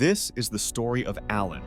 This is the story of Alan,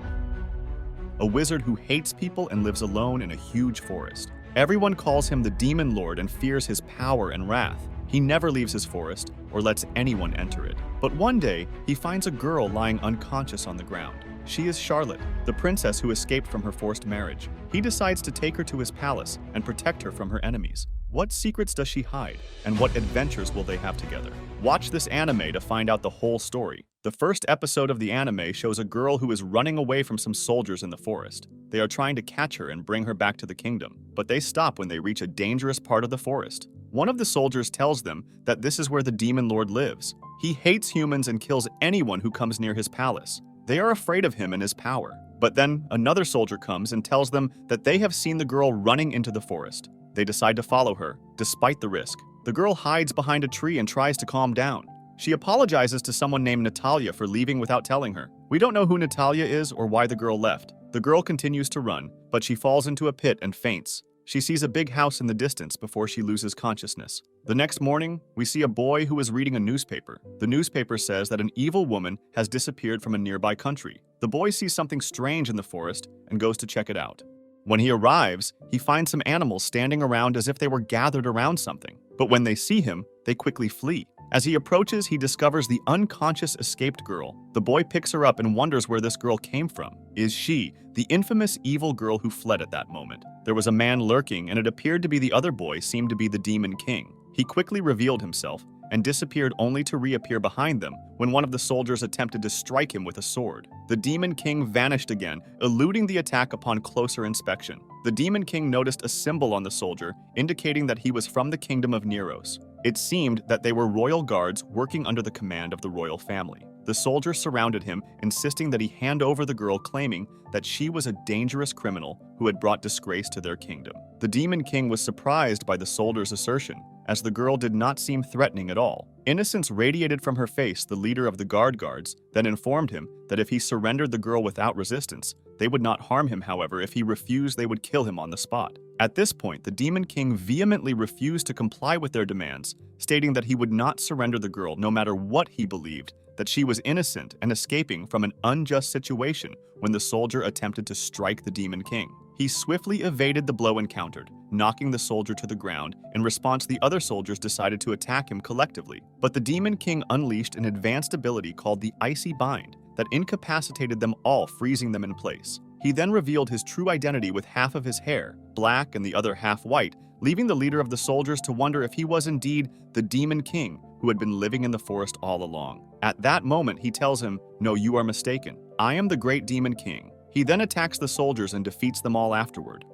a wizard who hates people and lives alone in a huge forest. Everyone calls him the Demon Lord and fears his power and wrath. He never leaves his forest or lets anyone enter it. But one day, he finds a girl lying unconscious on the ground. She is Charlotte, the princess who escaped from her forced marriage. He decides to take her to his palace and protect her from her enemies. What secrets does she hide, and what adventures will they have together? Watch this anime to find out the whole story. The first episode of the anime shows a girl who is running away from some soldiers in the forest. They are trying to catch her and bring her back to the kingdom, but they stop when they reach a dangerous part of the forest. One of the soldiers tells them that this is where the Demon Lord lives. He hates humans and kills anyone who comes near his palace. They are afraid of him and his power. But then another soldier comes and tells them that they have seen the girl running into the forest. They decide to follow her, despite the risk. The girl hides behind a tree and tries to calm down. She apologizes to someone named Natalia for leaving without telling her. We don't know who Natalia is or why the girl left. The girl continues to run, but she falls into a pit and faints. She sees a big house in the distance before she loses consciousness. The next morning, we see a boy who is reading a newspaper. The newspaper says that an evil woman has disappeared from a nearby country. The boy sees something strange in the forest and goes to check it out. When he arrives, he finds some animals standing around as if they were gathered around something. But when they see him, they quickly flee. As he approaches, he discovers the unconscious escaped girl. The boy picks her up and wonders where this girl came from. Is she the infamous evil girl who fled at that moment? There was a man lurking, and it appeared to be the other boy seemed to be the Demon King. He quickly revealed himself and disappeared only to reappear behind them when one of the soldiers attempted to strike him with a sword. The Demon King vanished again, eluding the attack upon closer inspection. The Demon King noticed a symbol on the soldier, indicating that he was from the kingdom of Neros. It seemed that they were royal guards working under the command of the royal family. The soldier surrounded him, insisting that he hand over the girl, claiming that she was a dangerous criminal who had brought disgrace to their kingdom. The Demon King was surprised by the soldier's assertion, as the girl did not seem threatening at all. Innocence radiated from her face. The leader of the guards then informed him that if he surrendered the girl without resistance, they would not harm him. However, if he refused, they would kill him on the spot. At this point, the Demon King vehemently refused to comply with their demands, stating that he would not surrender the girl no matter what he believed, that she was innocent and escaping from an unjust situation when the soldier attempted to strike the Demon King. He swiftly evaded the blow encountered, knocking the soldier to the ground. In response, the other soldiers decided to attack him collectively. But the Demon King unleashed an advanced ability called the Icy Bind that incapacitated them all, freezing them in place. He then revealed his true identity with half of his hair black and the other half white, leaving the leader of the soldiers to wonder if he was indeed the Demon King who had been living in the forest all along. At that moment, he tells him, "No, you are mistaken. I am the great Demon King." He then attacks the soldiers and defeats them all afterward.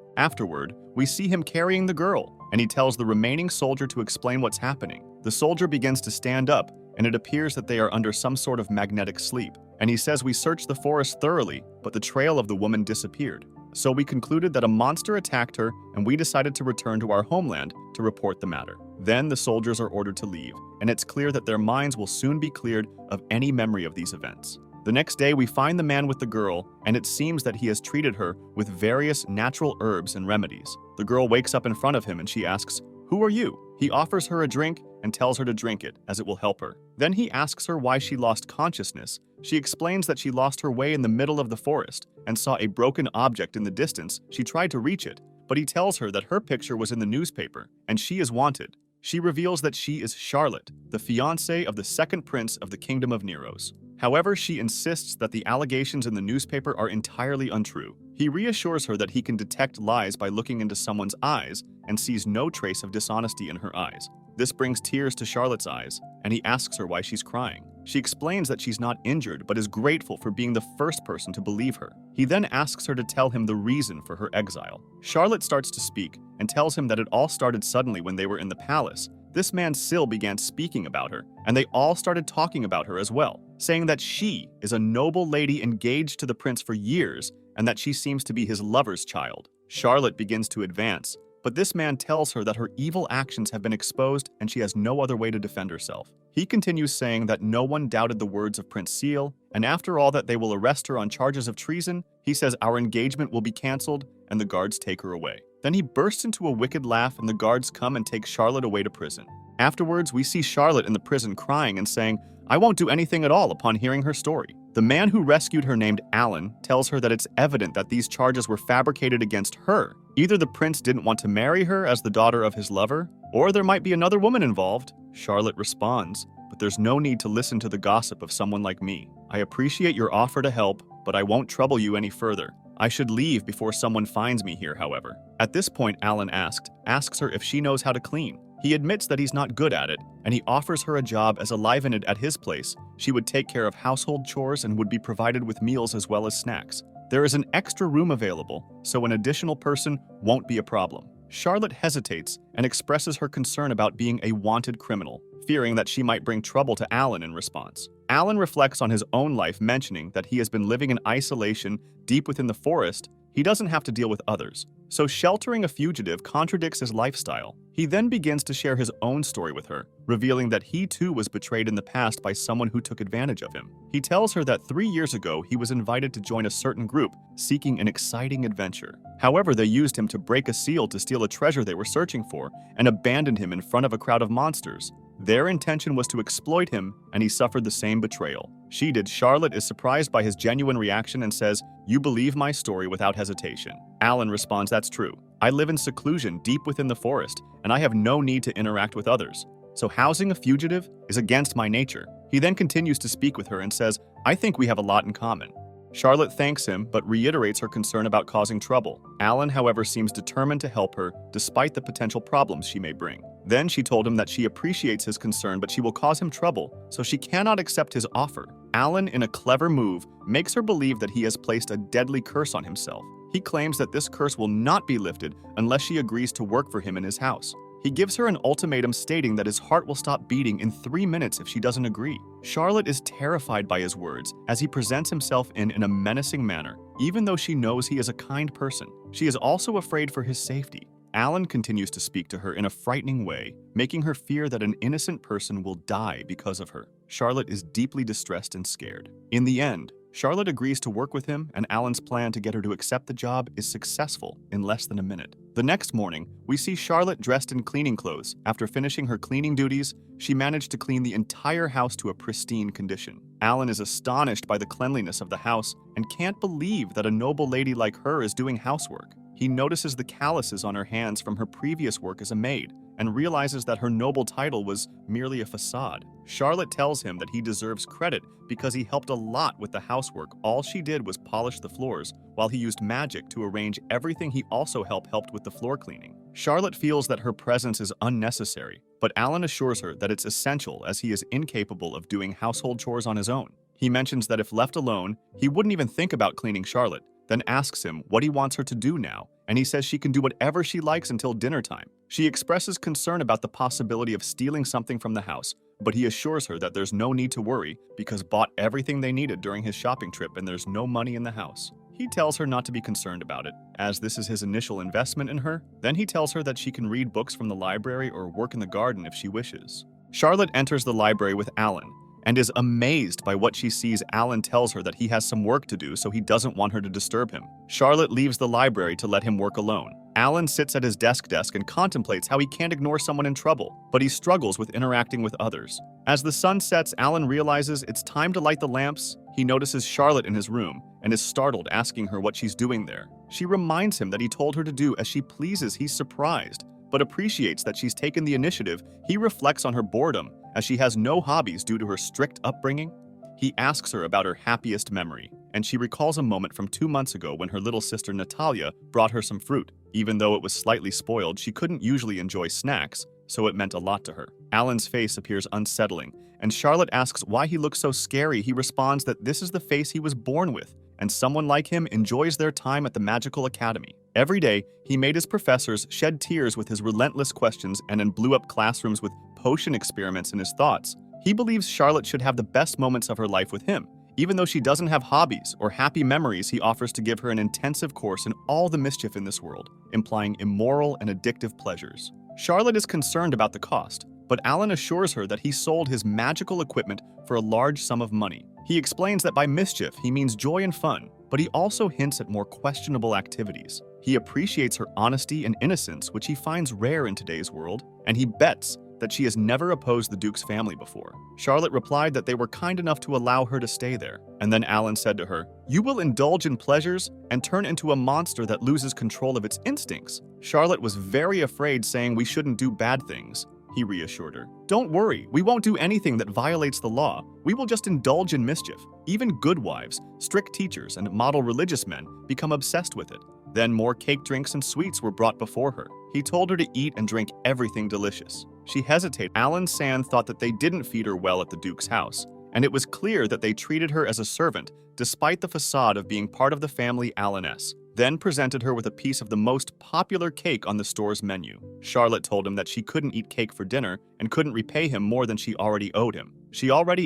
We see him carrying the girl, and he tells the remaining soldier to explain what's happening. The soldier begins to stand up, and it appears that they are under some sort of magnetic sleep. And he says, "We searched the forest thoroughly, but the trail of the woman disappeared. So we concluded that a monster attacked her, and we decided to return to our homeland to report the matter." Then the soldiers are ordered to leave, and it's clear that their minds will soon be cleared of any memory of these events. The next day, we find the man with the girl, and it seems that he has treated her with various natural herbs and remedies. The girl wakes up in front of him and she asks, "Who are you?" He offers her a drink and tells her to drink it, as it will help her. Then he asks her why she lost consciousness. She explains that she lost her way in the middle of the forest and saw a broken object in the distance. She tried to reach it, but he tells her that her picture was in the newspaper and she is wanted. She reveals that she is Charlotte, the fiancée of the second prince of the kingdom of Neros. However, she insists that the allegations in the newspaper are entirely untrue. He reassures her that he can detect lies by looking into someone's eyes and sees no trace of dishonesty in her eyes. This brings tears to Charlotte's eyes, and he asks her why she's crying. She explains that she's not injured, but is grateful for being the first person to believe her. He then asks her to tell him the reason for her exile. Charlotte starts to speak and tells him that it all started suddenly when they were in the palace. This man Syl began speaking about her, and they all started talking about her as well, saying that she is a noble lady engaged to the prince for years, and that she seems to be his lover's child. Charlotte begins to advance, but this man tells her that her evil actions have been exposed and she has no other way to defend herself. He continues saying that no one doubted the words of Prince Syl, and after all that they will arrest her on charges of treason. He says our engagement will be cancelled, and the guards take her away. Then he bursts into a wicked laugh and the guards come and take Charlotte away to prison. Afterwards, we see Charlotte in the prison crying and saying, "I won't do anything at all," upon hearing her story. The man who rescued her, named Alan, tells her that it's evident that these charges were fabricated against her. Either the prince didn't want to marry her as the daughter of his lover, or there might be another woman involved. Charlotte responds, "But there's no need to listen to the gossip of someone like me. I appreciate your offer to help, but I won't trouble you any further. I should leave before someone finds me here, however." At this point, Alan asks her if she knows how to clean. He admits that he's not good at it, and he offers her a job as a live-in at his place. She would take care of household chores and would be provided with meals as well as snacks. There is an extra room available, so an additional person won't be a problem. Charlotte hesitates and expresses her concern about being a wanted criminal, fearing that she might bring trouble to Alan in response. Alan reflects on his own life, mentioning that he has been living in isolation deep within the forest. He doesn't have to deal with others, so sheltering a fugitive contradicts his lifestyle. He then begins to share his own story with her, revealing that he too was betrayed in the past by someone who took advantage of him. He tells her that 3 years ago he was invited to join a certain group, seeking an exciting adventure. However, they used him to break a seal to steal a treasure they were searching for, and abandoned him in front of a crowd of monsters. Their intention was to exploit him, and he suffered the same betrayal. She did. Charlotte is surprised by his genuine reaction and says, "You believe my story without hesitation." Alan responds, "That's true. I live in seclusion deep within the forest, and I have no need to interact with others. So housing a fugitive is against my nature." He then continues to speak with her and says, "I think we have a lot in common." Charlotte thanks him, but reiterates her concern about causing trouble. Alan, however, seems determined to help her, despite the potential problems she may bring. Then she told him that she appreciates his concern, but she will cause him trouble, so she cannot accept his offer. Alan, in a clever move, makes her believe that he has placed a deadly curse on himself. He claims that this curse will not be lifted unless she agrees to work for him in his house. He gives her an ultimatum, stating that his heart will stop beating in 3 minutes if she doesn't agree. Charlotte is terrified by his words, as he presents himself in a menacing manner, even though she knows he is a kind person. She is also afraid for his safety. Alan continues to speak to her in a frightening way, making her fear that an innocent person will die because of her. Charlotte is deeply distressed and scared. In the end, Charlotte agrees to work with him, and Alan's plan to get her to accept the job is successful in less than a minute. The next morning, we see Charlotte dressed in cleaning clothes. After finishing her cleaning duties, she managed to clean the entire house to a pristine condition. Alan is astonished by the cleanliness of the house and can't believe that a noble lady like her is doing housework. He notices the calluses on her hands from her previous work as a maid, and realizes that her noble title was merely a facade. Charlotte tells him that he deserves credit because he helped a lot with the housework. All she did was polish the floors, while he used magic to arrange everything. He also helped with the floor cleaning. Charlotte feels that her presence is unnecessary, but Alan assures her that it's essential, as he is incapable of doing household chores on his own. He mentions that if left alone, he wouldn't even think about cleaning Charlotte, then asks him what he wants her to do now, and he says she can do whatever she likes until dinner time. She expresses concern about the possibility of stealing something from the house, but he assures her that there's no need to worry because bought everything they needed during his shopping trip and there's no money in the house. He tells her not to be concerned about it, as this is his initial investment in her. Then he tells her that she can read books from the library or work in the garden if she wishes. Charlotte enters the library with Alan, and is amazed by what she sees. Alan tells her that he has some work to do, so he doesn't want her to disturb him. Charlotte leaves the library to let him work alone. Alan sits at his desk and contemplates how he can't ignore someone in trouble, but he struggles with interacting with others. As the sun sets, Alan realizes it's time to light the lamps. He notices Charlotte in his room and is startled, asking her what she's doing there. She reminds him that he told her to do as she pleases. He's surprised, but appreciates that she's taken the initiative. He reflects on her boredom, as she has no hobbies due to her strict upbringing. He asks her about her happiest memory, and she recalls a moment from 2 months ago when her little sister Natalia brought her some fruit. Even though it was slightly spoiled, she couldn't usually enjoy snacks, so it meant a lot to her. Alan's face appears unsettling, and Charlotte asks why he looks so scary. He responds that this is the face he was born with, and someone like him enjoys their time at the magical academy. Every day, he made his professors shed tears with his relentless questions and blew up classrooms with potion experiments in his thoughts. He believes Charlotte should have the best moments of her life with him. Even though she doesn't have hobbies or happy memories, he offers to give her an intensive course in all the mischief in this world, implying immoral and addictive pleasures. Charlotte is concerned about the cost, but Alan assures her that he sold his magical equipment for a large sum of money. He explains that by mischief, he means joy and fun, but he also hints at more questionable activities. He appreciates her honesty and innocence, which he finds rare in today's world, and he bets that she has never opposed the Duke's family before. Charlotte replied that they were kind enough to allow her to stay there. And then Alan said to her, "You will indulge in pleasures and turn into a monster that loses control of its instincts." Charlotte was very afraid, saying we shouldn't do bad things. He reassured her, "Don't worry, we won't do anything that violates the law. We will just indulge in mischief. Even good wives, strict teachers, and model religious men become obsessed with it." Then more cake, drinks, and sweets were brought before her. He told her to eat and drink everything delicious. She hesitated. Alan Sand thought that they didn't feed her well at the Duke's house, and it was clear that they treated her as a servant, despite the facade of being part of the family Alan-S. Then presented her with a piece of the most popular cake on the store's menu. Charlotte told him that she couldn't eat cake for dinner and couldn't repay him more than she already owed him.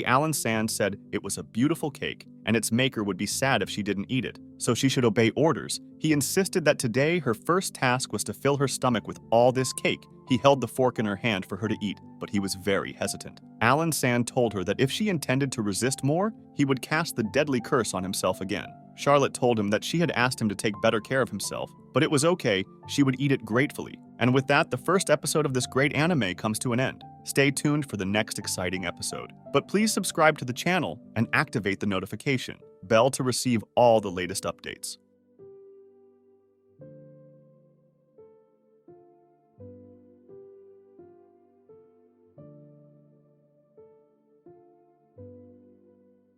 Alan Sand said it was a beautiful cake, and its maker would be sad if she didn't eat it, so she should obey orders. He insisted that today her first task was to fill her stomach with all this cake. He held the fork in her hand for her to eat, but he was very hesitant. Alan Sand told her that if she intended to resist more, he would cast the deadly curse on himself again. Charlotte told him that she had asked him to take better care of himself, but it was okay, she would eat it gratefully. And with that, the first episode of this great anime comes to an end. Stay tuned for the next exciting episode. But please subscribe to the channel and activate the notification bell to receive all the latest updates.